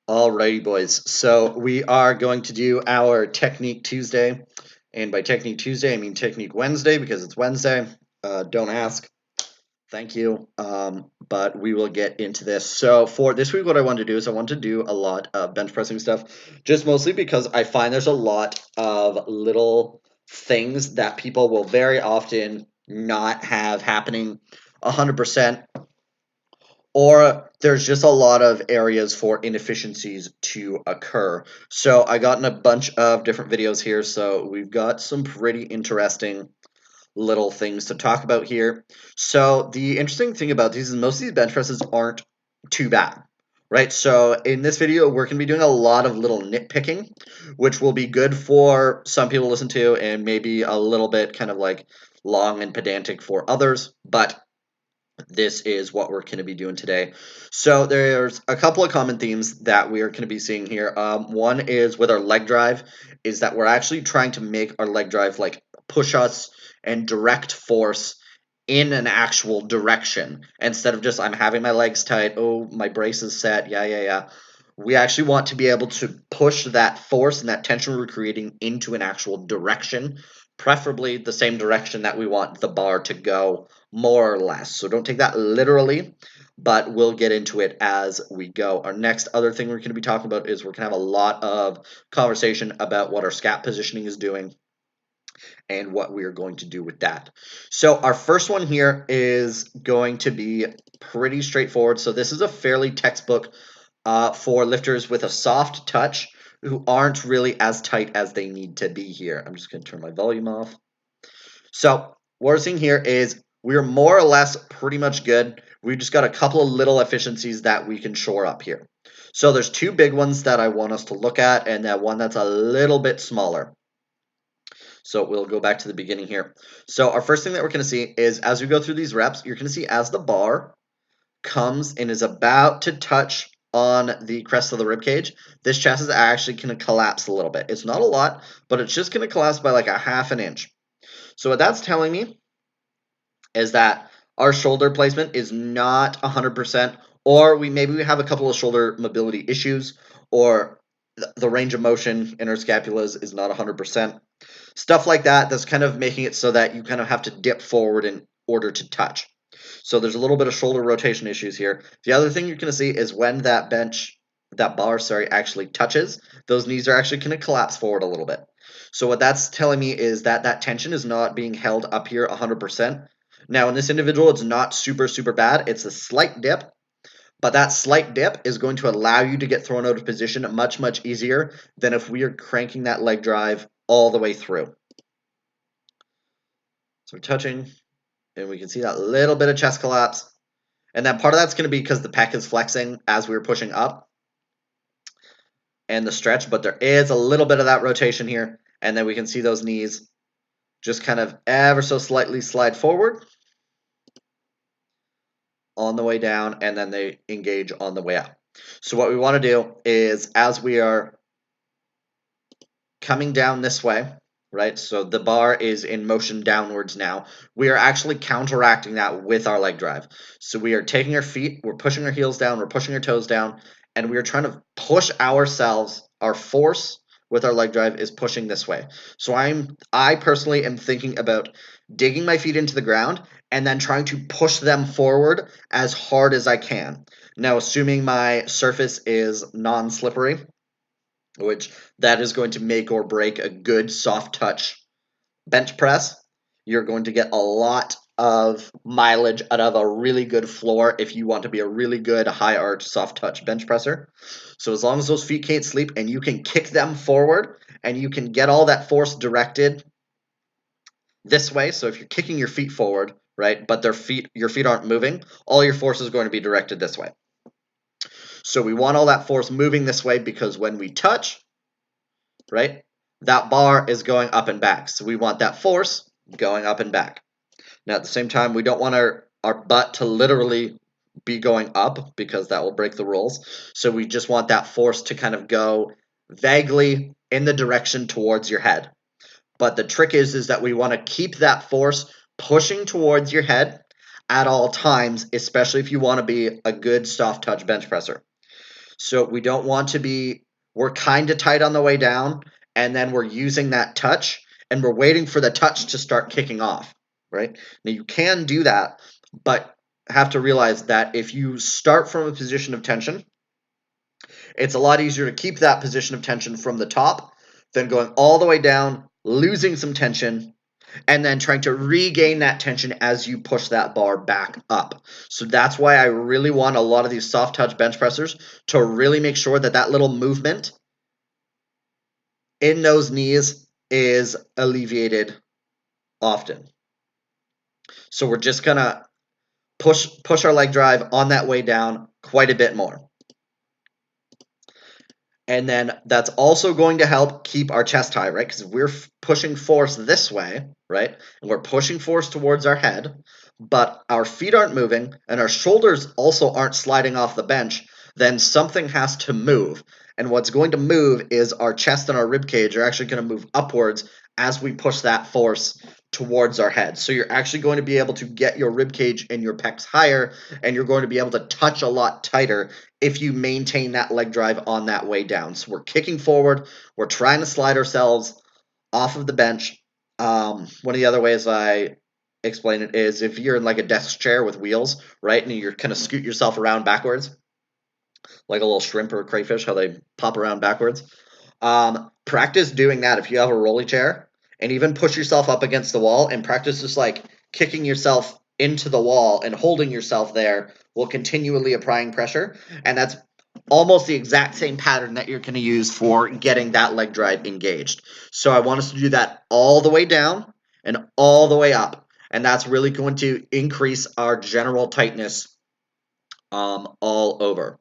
Alrighty, boys. So we are going to do our Technique Tuesday. And by Technique Tuesday, I mean Technique Wednesday because it's Wednesday. Don't ask. Thank you. But we will get into this. So for this week, what I want to do is I want to do a lot of bench pressing stuff, just mostly because I find there's a lot of little things that people will very often not have happening 100%, or there's just a lot of areas for inefficiencies to occur. So I got in a bunch of different videos here, so we've got some pretty interesting little things to talk about here. So the interesting thing about these is most of these bench presses aren't too bad, right? So in this video, we're going to be doing a lot of little nitpicking, which will be good for some people to listen to and maybe a little bit kind of like long and pedantic for others, but this is what we're going to be doing today. So there's a couple of common themes that we are going to be seeing here. One is with our leg drive, is that we're actually trying to make our leg drive like push us and direct force in an actual direction instead of just I'm having my legs tight, oh, my brace is set, yeah. We actually want to be able to push that force and that tension we're creating into an actual direction, preferably the same direction that we want the bar to go, more or less. So don't take that literally, but we'll get into it as we go. Our next other thing we're going to be talking about is we're going to have a lot of conversation about what our scap positioning is doing and what we are going to do with that. So our first one here is going to be pretty straightforward. So this is a fairly textbook for lifters with a soft touch who aren't really as tight as they need to be here. I'm just going to turn my volume off. So what we're seeing here is we're more or less pretty much good. We've just got a couple of little efficiencies that we can shore up here. So there's two big ones that I want us to look at, and that one that's a little bit smaller. So we'll go back to the beginning here. So our first thing that we're going to see is as we go through these reps, you're going to see as the bar comes and is about to touch on the crest of the rib cage, this chest is actually going to collapse a little bit. It's not a lot, but it's just going to collapse by like a half an inch. So what that's telling me is that our shoulder placement is not 100%, or maybe we have a couple of shoulder mobility issues, or the range of motion in our scapulas is not 100%. Stuff like that that's kind of making it so that you kind of have to dip forward in order to touch. So there's a little bit of shoulder rotation issues here. The other thing you're going to see is when that bar, actually touches, those knees are actually going to collapse forward a little bit. So what that's telling me is that that tension is not being held up here 100%. Now in this individual, it's not super, super bad. It's a slight dip, but that slight dip is going to allow you to get thrown out of position much, much easier than if we are cranking that leg drive all the way through. So we're touching, and we can see that little bit of chest collapse. And then part of that's going to be because the pec is flexing as we were pushing up and the stretch, but there is a little bit of that rotation here. And then we can see those knees just kind of ever so slightly slide forward on the way down, and then they engage on the way up. So what we want to do is as we are coming down this way, right? So the bar is in motion downwards now. We are actually counteracting that with our leg drive. So we are taking our feet, we're pushing our heels down, we're pushing our toes down, and we are trying to push ourselves. Our force with our leg drive is pushing this way. So I personally am thinking about digging my feet into the ground and then trying to push them forward as hard as I can. Now, assuming my surface is non-slippery, which that is going to make or break a good soft touch bench press. You're going to get a lot of mileage out of a really good floor if you want to be a really good high arch soft touch bench presser. So as long as those feet can't sleep and you can kick them forward and you can get all that force directed this way. So if you're kicking your feet forward, right, but your feet aren't moving, all your force is going to be directed this way. So we want all that force moving this way because when we touch, right, that bar is going up and back. So we want that force going up and back. Now at the same time, we don't want our butt to literally be going up because that will break the rules. So we just want that force to kind of go vaguely in the direction towards your head. But the trick is that we want to keep that force pushing towards your head at all times, especially if you want to be a good soft touch bench presser. So we don't want to be, we're kind of tight on the way down, and then we're using that touch, and we're waiting for the touch to start kicking off, right? Now you can do that, but have to realize that if you start from a position of tension, it's a lot easier to keep that position of tension from the top than going all the way down, losing some tension, and then trying to regain that tension as you push that bar back up. So that's why I really want a lot of these soft touch bench pressers to really make sure that that little movement in those knees is alleviated often. So we're just gonna push our leg drive on that way down quite a bit more. And then that's also going to help keep our chest high, right? Because if we're pushing force this way, right, and we're pushing force towards our head, but our feet aren't moving and our shoulders also aren't sliding off the bench, then something has to move. And what's going to move is our chest and our rib cage are actually going to move upwards as we push that force towards our head. So you're actually going to be able to get your rib cage and your pecs higher, and you're going to be able to touch a lot tighter if you maintain that leg drive on that way down. So we're kicking forward, we're trying to slide ourselves off of the bench. One of the other ways I explain it is if you're in like a desk chair with wheels, right, and you're kind of scoot yourself around backwards, like a little shrimp or a crayfish, how they pop around backwards. Practice doing that if you have a rolly chair, and even push yourself up against the wall and practice just like kicking yourself into the wall and holding yourself there while continually applying pressure. And that's almost the exact same pattern that you're going to use for getting that leg drive engaged. So I want us to do that all the way down and all the way up. And that's really going to increase our general tightness all over.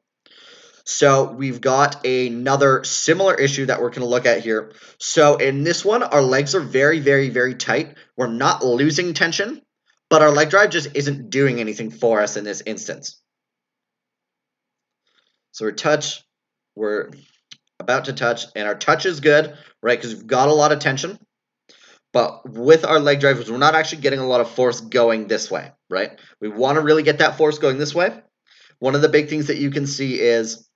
So we've got another similar issue that we're going to look at here. So in this one, our legs are very, very, very tight. We're not losing tension, but our leg drive just isn't doing anything for us in this instance. So we're about to touch, and our touch is good, right? Because we've got a lot of tension. But with our leg drive, we're not actually getting a lot of force going this way, right? We want to really get that force going this way. One of the big things that you can see is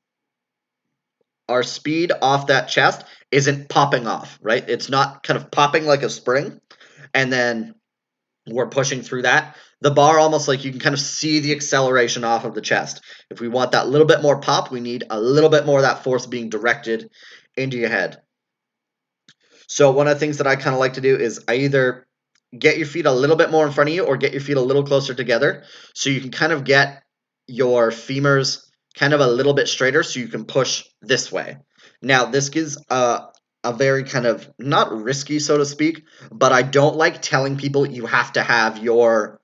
our speed off that chest isn't popping off, right? It's not kind of popping like a spring, and then we're pushing through that. The bar almost like you can kind of see the acceleration off of the chest. If we want that little bit more pop, we need a little bit more of that force being directed into your head. So one of the things that I kind of like to do is I either get your feet a little bit more in front of you or get your feet a little closer together so you can kind of get your femurs kind of a little bit straighter so you can push this way. Now, this gives a very kind of not risky, so to speak, but I don't like telling people you have to have your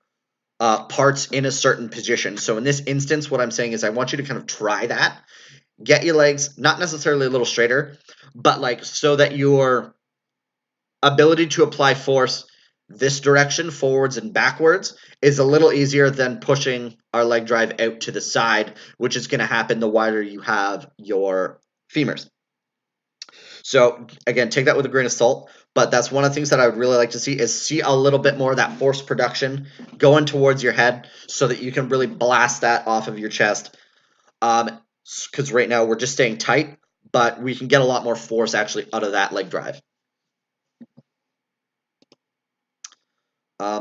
parts in a certain position. So in this instance, what I'm saying is I want you to kind of try that. Get your legs not necessarily a little straighter, but like so that your ability to apply force this direction, forwards and backwards, is a little easier than pushing our leg drive out to the side, which is going to happen the wider you have your femurs. So again, take that with a grain of salt, but that's one of the things that I would really like to see a little bit more of that force production going towards your head so that you can really blast that off of your chest. Because right now we're just staying tight, but we can get a lot more force actually out of that leg drive.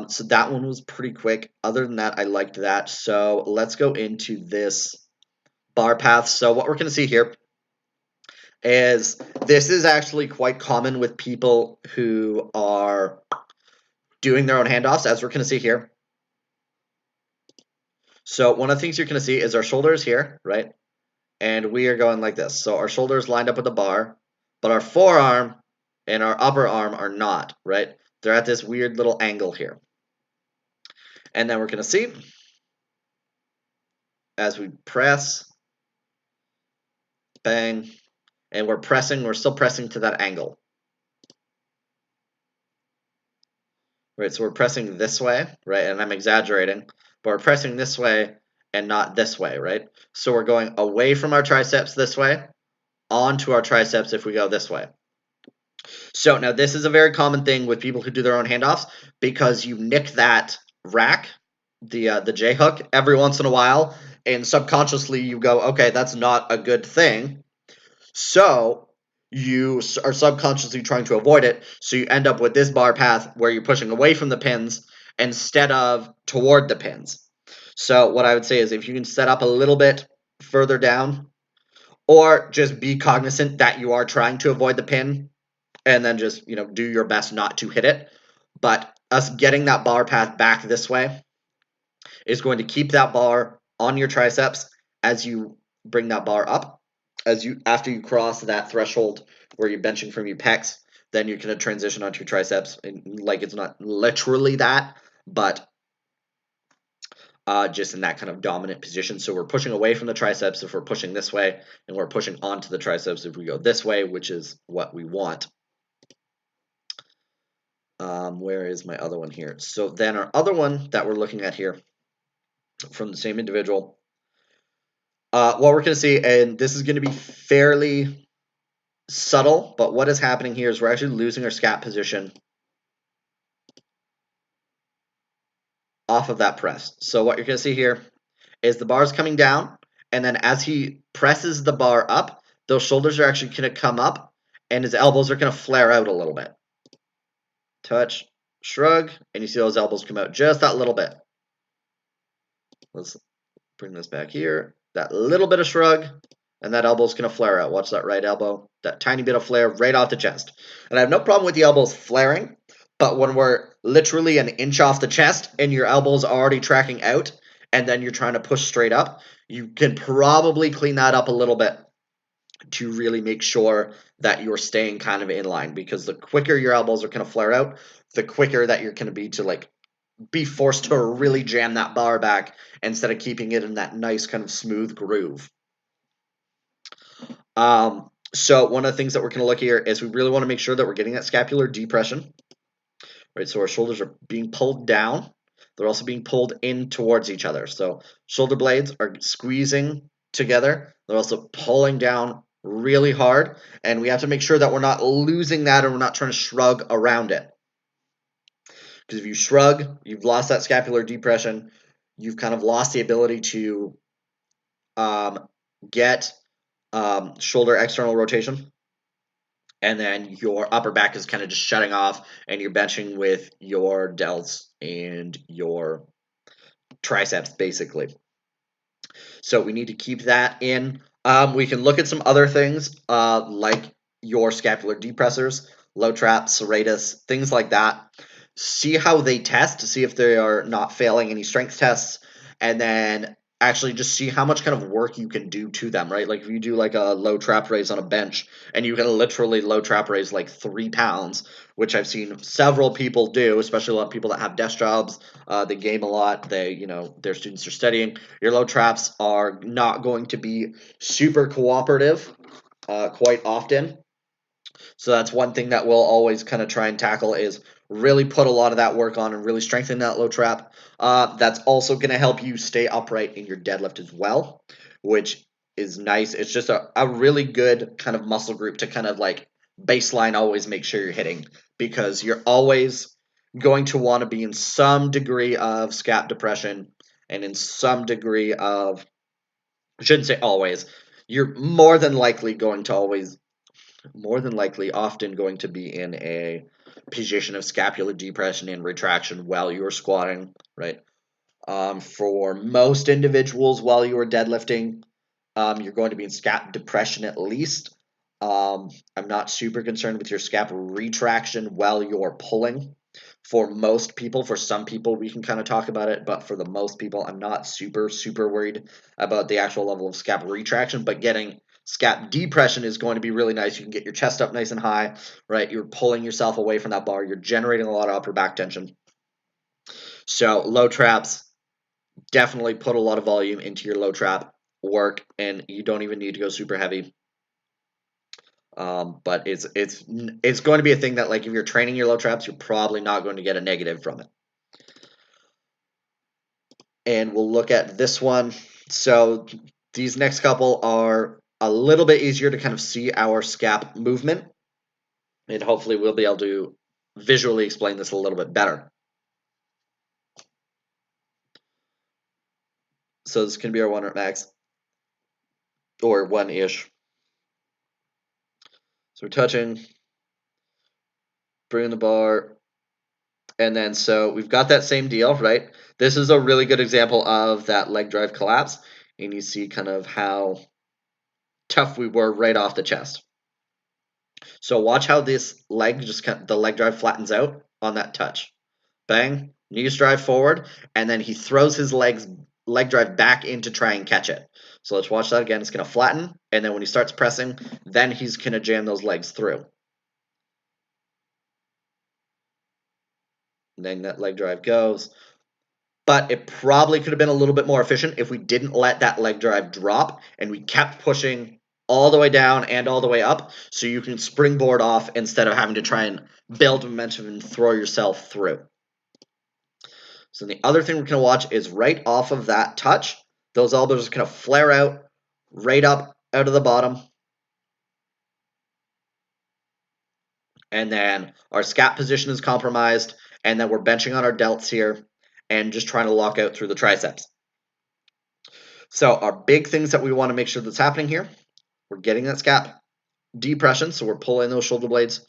So that one was pretty quick. Other than that, I liked that. So let's go into this bar path. So what we're going to see here is this is actually quite common with people who are doing their own handoffs, as we're going to see here. So one of the things you're going to see is our shoulders here, right? And we are going like this. So our shoulders lined up with the bar, but our forearm and our upper arm are not, right? They're at this weird little angle here. And then we're going to see as we press, bang, and we're still pressing to that angle. Right, so we're pressing this way, right, and I'm exaggerating, but we're pressing this way and not this way, right? So we're going away from our triceps this way, onto our triceps if we go this way. So now this is a very common thing with people who do their own handoffs because you nick that rack, the J-hook every once in a while, and subconsciously you go, okay, that's not a good thing. So you are subconsciously trying to avoid it. So you end up with this bar path where you're pushing away from the pins instead of toward the pins. So what I would say is if you can set up a little bit further down, or just be cognizant that you are trying to avoid the pin, and then just, do your best not to hit it. But us getting that bar path back this way is going to keep that bar on your triceps as you bring that bar up. After you cross that threshold where you're benching from your pecs, then you're going to transition onto your triceps. And like, it's not literally that, but just in that kind of dominant position. So we're pushing away from the triceps if we're pushing this way, and we're pushing onto the triceps if we go this way, which is what we want. Where is my other one here? So then our other one that we're looking at here from the same individual, what we're going to see, and this is going to be fairly subtle, but what is happening here is we're actually losing our scap position off of that press. So what you're going to see here is the bar's coming down, and then as he presses the bar up, those shoulders are actually going to come up, and his elbows are going to flare out a little bit. Touch, shrug, and you see those elbows come out just that little bit. Let's bring this back here. That little bit of shrug, and that elbow's going to flare out. Watch that right elbow. That tiny bit of flare right off the chest. And I have no problem with the elbows flaring, but when we're literally an inch off the chest and your elbow's already tracking out, and then you're trying to push straight up, you can probably clean that up a little bit to really make sure that you're staying kind of in line, because the quicker your elbows are going to flare out, the quicker that you're going to be forced to really jam that bar back instead of keeping it in that nice kind of smooth groove. So one of the things that we're going to look here is we really want to make sure that we're getting that scapular depression, right? So our shoulders are being pulled down. They're also being pulled in towards each other. So shoulder blades are squeezing together. They're also pulling down really hard. And we have to make sure that we're not losing that, and we're not trying to shrug around it. Because if you shrug, you've lost that scapular depression. You've kind of lost the ability to get shoulder external rotation. And then your upper back is kind of just shutting off, and you're benching with your delts and your triceps, basically. So we need to keep that in. We can look at some other things, like your scapular depressors, low trap, serratus, things like that. See how they test, to see if they are not failing any strength tests, and then actually just see how much kind of work you can do to them, right? Like if you do like a low trap raise on a bench, and you can literally low trap raise like 3 pounds, which I've seen several people do, especially a lot of people that have desk jobs. They game a lot. Their students are studying. Your low traps are not going to be super cooperative quite often. So that's one thing that we'll always kind of try and tackle, is really put a lot of that work on and really strengthen that low trap. That's also going to help you stay upright in your deadlift as well, which is nice. It's just a really good kind of muscle group to kind of like baseline always make sure you're hitting, because you're always going to want to be in some degree of scap depression and in some degree of, I shouldn't say always, you're more than likely often going to be in a position of scapular depression and retraction while you're squatting, right? For most individuals, while you are deadlifting, you're going to be in scap depression at least. I'm not super concerned with your scap retraction while you're pulling. For most people, for some people, we can kind of talk about it, but for the most people, I'm not super worried about the actual level of scap retraction, but getting scap depression is going to be really nice. You can get your chest up nice and high, right? You're pulling yourself away from that bar. You're generating a lot of upper back tension. So low traps, definitely put a lot of volume into your low trap work, and you don't even need to go super heavy. But it's going to be a thing that, like, if you're training your low traps, you're probably not going to get a negative from it. And we'll look at this one. So these next couple are a little bit easier to kind of see our scap movement, and hopefully we'll be able to visually explain this a little bit better. So this can be our 1 rep max, or 1-ish. So we're touching, bringing the bar, and then so we've got that same deal, right? This is a really good example of that leg drive collapse, and you see kind of how tough we were right off the chest. So watch how this leg the leg drive flattens out on that touch. Bang, knees drive forward, and then he throws his leg drive back in to try and catch it. So let's watch that again. It's going to flatten, and then when he starts pressing, then he's going to jam those legs through. And then that leg drive goes. But it probably could have been a little bit more efficient if we didn't let that leg drive drop and we kept pushing all the way down and all the way up, so you can springboard off instead of having to try and build momentum and throw yourself through. So the other thing we're going to watch is right off of that touch, those elbows are going to flare out right up out of the bottom. And then our scap position is compromised, and then we're benching on our delts here and just trying to lock out through the triceps. So our big things that we want to make sure that's happening here, we're getting that scap depression, so we're pulling those shoulder blades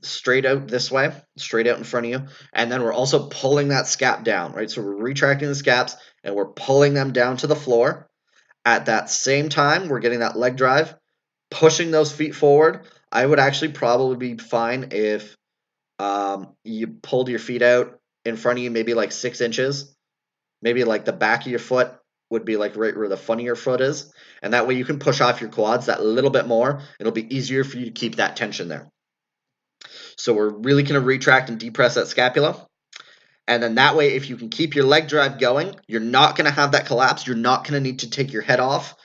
straight out this way, straight out in front of you, and then we're also pulling that scap down, right? So we're retracting the scaps and we're pulling them down to the floor. At that same time, we're getting that leg drive, pushing those feet forward. I would actually probably be fine if you pulled your feet out in front of you, maybe like 6 inches, maybe like the back of your foot would be like right where the front of your foot is. And that way you can push off your quads that little bit more. It'll be easier for you to keep that tension there. So we're really going to retract and depress that scapula. And then that way, if you can keep your leg drive going, you're not going to have that collapse. You're not going to need to take your head off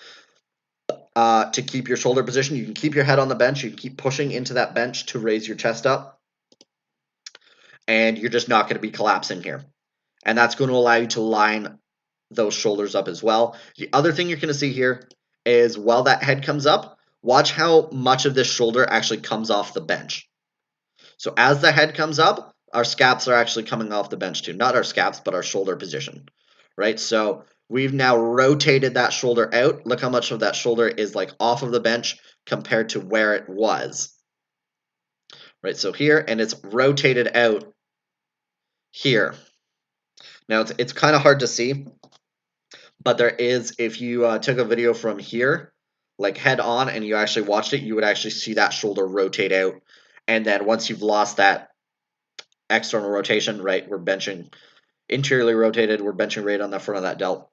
to keep your shoulder position. You can keep your head on the bench. You can keep pushing into that bench to raise your chest up. And you're just not going to be collapsing here. And that's going to allow you to line those shoulders up as well. The other thing you're going to see here is while that head comes up, watch how much of this shoulder actually comes off the bench. So as the head comes up, our scaps are actually coming off the bench too. Not our scaps, but our shoulder position, right? So we've now rotated that shoulder out. Look how much of that shoulder is like off of the bench compared to where it was, right? So here, and it's rotated out here. Now it's kind of hard to see, but there is, if you took a video from here, like head on, and you actually watched it, you would actually see that shoulder rotate out. And then once you've lost that external rotation, right, we're benching interiorly rotated, we're benching right on the front of that delt.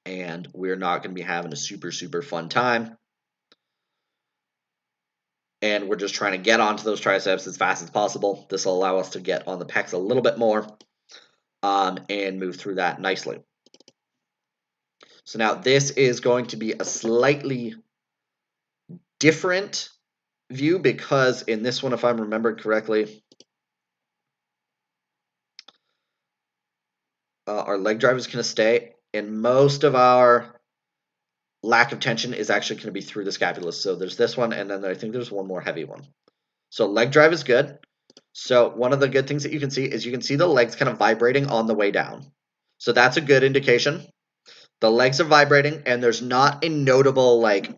And we're not going to be having a super, super fun time. And we're just trying to get onto those triceps as fast as possible. This will allow us to get on the pecs a little bit more and move through that nicely. So now this is going to be a slightly different view because in this one, if I'm remembered correctly, our leg drive is going to stay, and most of our lack of tension is actually going to be through the scapula. So there's this one, and then I think there's one more heavy one. So leg drive is good. So one of the good things that you can see is you can see the legs kind of vibrating on the way down. So that's a good indication. The legs are vibrating, and there's not a notable like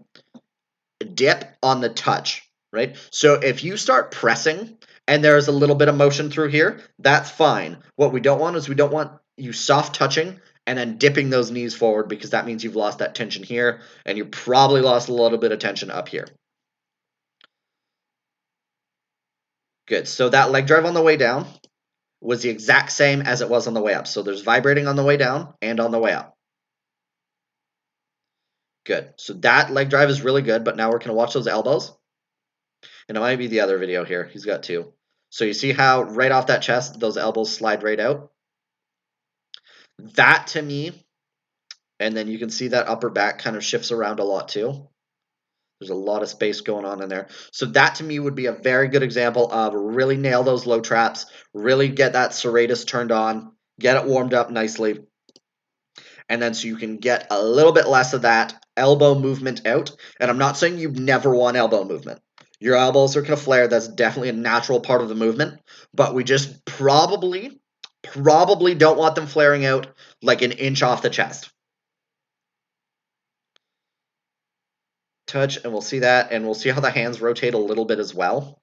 dip on the touch, right? So if you start pressing and there's a little bit of motion through here, that's fine. What we don't want is we don't want you soft touching and then dipping those knees forward, because that means you've lost that tension here, and you probably lost a little bit of tension up here. Good. So that leg drive on the way down was the exact same as it was on the way up. So there's vibrating on the way down and on the way up. Good. So that leg drive is really good, but now we're going to watch those elbows. And it might be the other video here. He's got two. So you see how right off that chest, those elbows slide right out? That to me, and then you can see that upper back kind of shifts around a lot too. There's a lot of space going on in there. So that to me would be a very good example of really nail those low traps, really get that serratus turned on, get it warmed up nicely. And then so you can get a little bit less of that elbow movement out. And I'm not saying you never want elbow movement. Your elbows are going to flare. That's definitely a natural part of the movement. But we just probably don't want them flaring out like an inch off the chest. touch, and we'll see that, and we'll see how the hands rotate a little bit as well.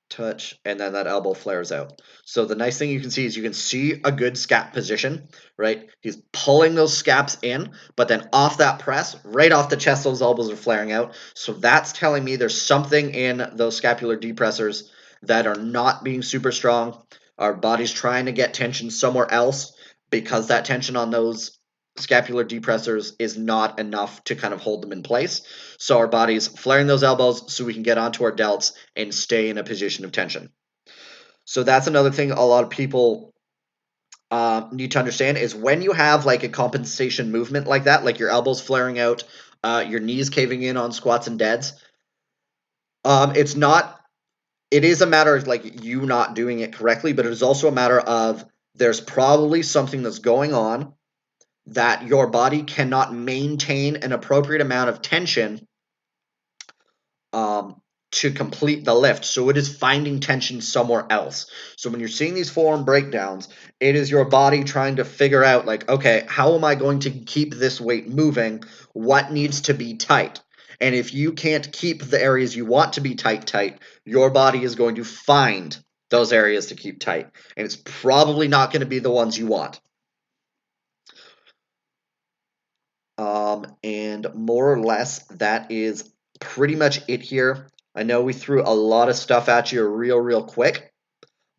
Touch, and then that elbow flares out. So the nice thing you can see is you can see a good scap position, right? He's pulling those scaps in, but then off that press, right off the chest, those elbows are flaring out. So that's telling me there's something in those scapular depressors that are not being super strong. Our body's trying to get tension somewhere else because that tension on those scapular depressors is not enough to kind of hold them in place. So our body's flaring those elbows so we can get onto our delts and stay in a position of tension. So that's another thing a lot of people need to understand is when you have like a compensation movement like that, like your elbows flaring out, your knees caving in on squats and deads. It's not. It is a matter of like you not doing it correctly, but it is also a matter of there's probably something that's going on that your body cannot maintain an appropriate amount of tension to complete the lift. So it is finding tension somewhere else. So when you're seeing these forearm breakdowns, it is your body trying to figure out, like, okay, how am I going to keep this weight moving? What needs to be tight? And if you can't keep the areas you want to be tight, your body is going to find those areas to keep tight. And it's probably not going to be the ones you want. And more or less, that is pretty much it here. I know we threw a lot of stuff at you real quick,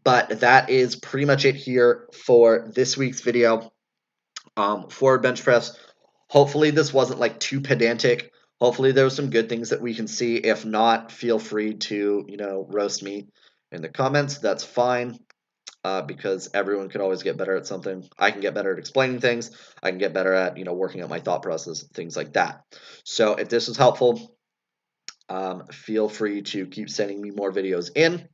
but that is pretty much it here for this week's video. Forward bench press. Hopefully this wasn't like too pedantic. Hopefully there were some good things that we can see. If not, feel free to, roast me in the comments. That's fine. Because everyone can always get better at something. I can get better at explaining things. I can get better at working out my thought process, things like that. So if this was helpful, feel free to keep sending me more videos in.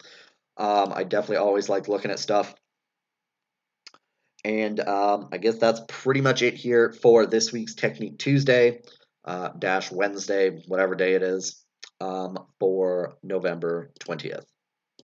I definitely always like looking at stuff. And I guess that's pretty much it here for this week's Technique Tuesday dash Wednesday, whatever day it is, for November 20th.